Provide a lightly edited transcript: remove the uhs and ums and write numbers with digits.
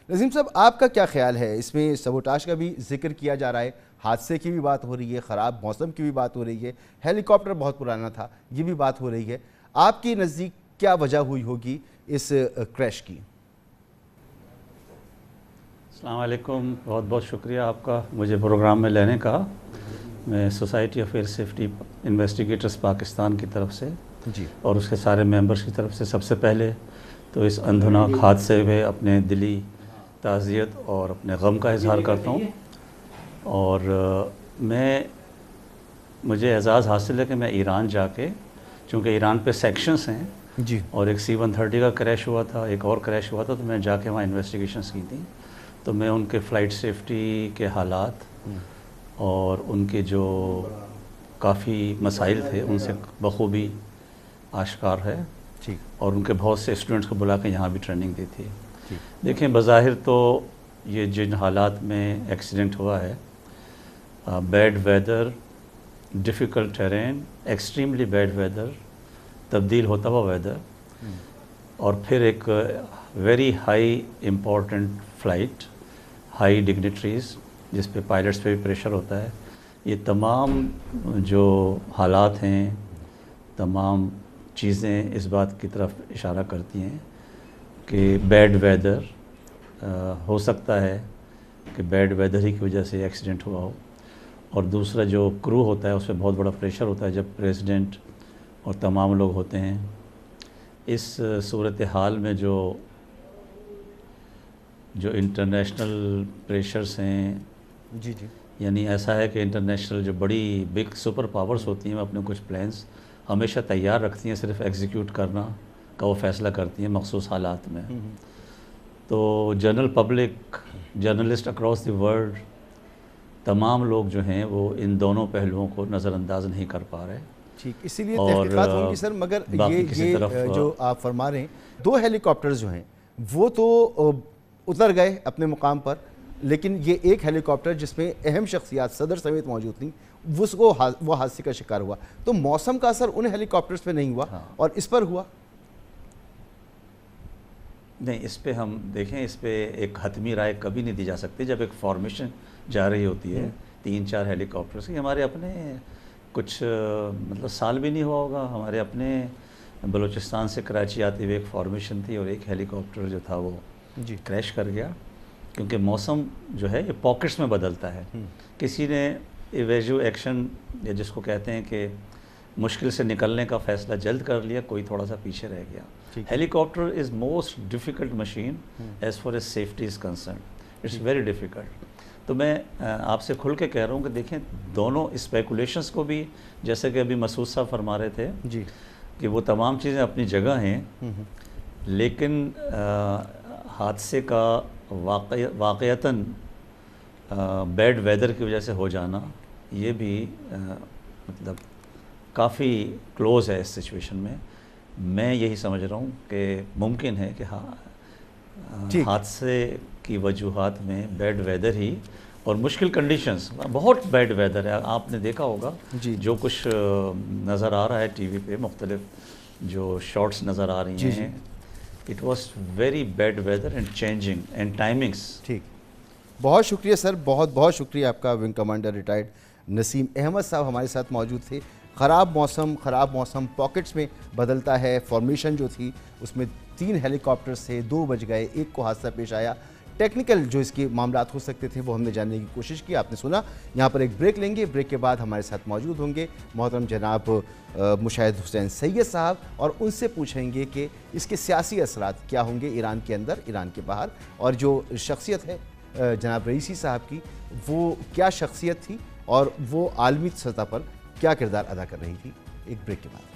نظیم صاحب آپ کا کیا خیال ہے؟ اس میں سبوٹاج کا بھی ذکر کیا جا رہا ہے، حادثے کی بھی بات ہو رہی ہے، خراب موسم کی بھی بات ہو رہی ہے، ہیلی کاپٹر بہت پرانا تھا یہ بھی بات ہو رہی ہے. آپ کی نزدیک کیا وجہ ہوئی ہوگی اس کریش کی؟ السلام علیکم، بہت بہت شکریہ آپ کا مجھے پروگرام میں لینے کا. میں society of air safety investigators Pakistan کی طرف سے جی اور اس کے سارے ممبرز کی طرف سے سب سے پہلے تو اس اندھناک حادثے میں اپنے دلی تعزیت اور اپنے غم کا اظہار کرتا ہوں. اور مجھے اعزاز حاصل ہے کہ میں ایران جا کے، چونکہ ایران پہ سیکشنز ہیں جی اور ایک C-130 کا کریش ہوا تھا، ایک اور کریش ہوا تھا، تو میں جا کے وہاں انویسٹیگیشنز کی تھیں. تو میں ان کے فلائٹ سیفٹی کے حالات اور ان کے جو کافی مسائل تھے ان سے بخوبی آشکار ہے. ٹھیک اور ان کے بہت سے اسٹوڈنٹس کو بلا کے یہاں بھی ٹریننگ دی تھی. ٹھیک دیکھیں، بظاہر تو یہ جن حالات میں ایکسیڈنٹ ہوا ہے، bad weather, difficult terrain, extremely bad weather, تبدیل ہوتا ہوا ویدر، اور پھر ایک very high important flight, high dignitaries جس پہ پائلٹس پہ بھی پریشر ہوتا ہے، یہ تمام جو حالات ہیں، تمام چیزیں اس بات کی طرف اشارہ کرتی ہیں کہ بیڈ ویدر ہو سکتا ہے کہ بیڈ ویدر ہی کی وجہ سے ایکسیڈنٹ ہوا ہو. اور دوسرا جو کرو ہوتا ہے اس پہ بہت بڑا پریشر ہوتا ہے جب پریزیڈنٹ اور تمام لوگ ہوتے ہیں. اس صورتحال میں جو انٹرنیشنل پریشرز ہیں، جی جی یعنی ایسا ہے کہ انٹرنیشنل جو بڑی بگ سپر پاورز ہوتی ہیں وہ اپنے کچھ پلانز ہمیشہ تیار رکھتی ہیں، صرف ایگزیکیوٹ کرنا کا وہ فیصلہ کرتی ہیں مخصوص حالات میں. تو general public, journalist across the world, تمام لوگ جو ہیں وہ ان دونوں پہلوؤں کو نظر انداز نہیں کر پا رہے. ٹھیک، اسی لیے اور تحقیقات ہوں گی سر. مگر باقی کسی یہ طرف جو آپ فرما رہے ہیں، 2 ہیلی کاپٹرز جو ہیں وہ تو اتر گئے اپنے مقام پر، لیکن یہ ایک ہیلی کاپٹر جس میں اہم شخصیات صدر سمیت موجود تھیں وہ حادثے کا شکار ہوا. تو موسم کا اثر ان ہیلی کاپٹرز پہ نہیں ہوا اور اس پر ہوا؟ نہیں، اس پہ ہم دیکھیں، اس پہ ایک حتمی رائے کبھی نہیں دی جا سکتی. جب ایک فارمیشن جا رہی ہوتی ہے 3-4 ہیلی کاپٹرز کی، ہمارے اپنے کچھ مطلب سال بھی نہیں ہوا ہوگا، ہمارے اپنے بلوچستان سے کراچی آتے ہوئے ایک فارمیشن تھی اور ایک ہیلی کاپٹر جو تھا وہ جی کریش کر گیا. کیونکہ موسم جو ہے یہ پاکٹس میں بدلتا ہے. کسی نے ایویژو ایکشن یا جس کو کہتے ہیں کہ مشکل سے نکلنے کا فیصلہ جلد کر لیا، کوئی تھوڑا سا پیچھے رہ گیا. Helicopter is most difficult machine as far as safety is concern. It's very difficult. تو میں آپ سے کھل کے کہہ رہا ہوں کہ دیکھیں، دونوں اسپیکولیشنز کو بھی، جیسے کہ ابھی مسعود صاحب فرما رہے تھے جی کہ وہ تمام چیزیں اپنی جگہ ہیں، لیکن حادثے کا واقعتاً بیڈ ویدر کی وجہ سے ہو جانا یہ بھی مطلب کافی کلوز ہے اس سچویشن میں. میں یہی سمجھ رہا ہوں کہ ممکن ہے کہ حادثے کی وجوہات میں بیڈ ویدر ہی اور مشکل کنڈیشنز، بہت بیڈ ویدر ہے. آپ نے دیکھا ہوگا جو کچھ نظر آ رہا ہے ٹی وی پہ، مختلف جو شارٹس نظر آ رہی ہیں، it was very bad weather and changing and timings. ٹھیک، بہت شکریہ سر، بہت بہت شکریہ آپ کا. ونگ کمانڈر ریٹائرڈ نسیم احمد صاحب ہمارے ساتھ موجود تھے. خراب موسم پاکٹس میں بدلتا ہے. فارمیشن جو تھی اس میں 3 ہیلی کاپٹرز تھے، 2 بج گئے، ایک کو حادثہ پیش آیا. ٹیکنیکل جو اس کے معاملات ہو سکتے تھے وہ ہم نے جاننے کی کوشش کی، آپ نے سنا. یہاں پر ایک بریک لیں گے، بریک کے بعد ہمارے ساتھ موجود ہوں گے محترم جناب مشاہد حسین سید صاحب، اور ان سے پوچھیں گے کہ اس کے سیاسی اثرات کیا ہوں گے ایران کے اندر، ایران کے باہر، اور جو شخصیت ہے جناب رئیسی صاحب کی، وہ کیا شخصیت تھی اور وہ عالمی سطح پر کیا کردار ادا کر رہی تھی. ایک بریک کے بعد.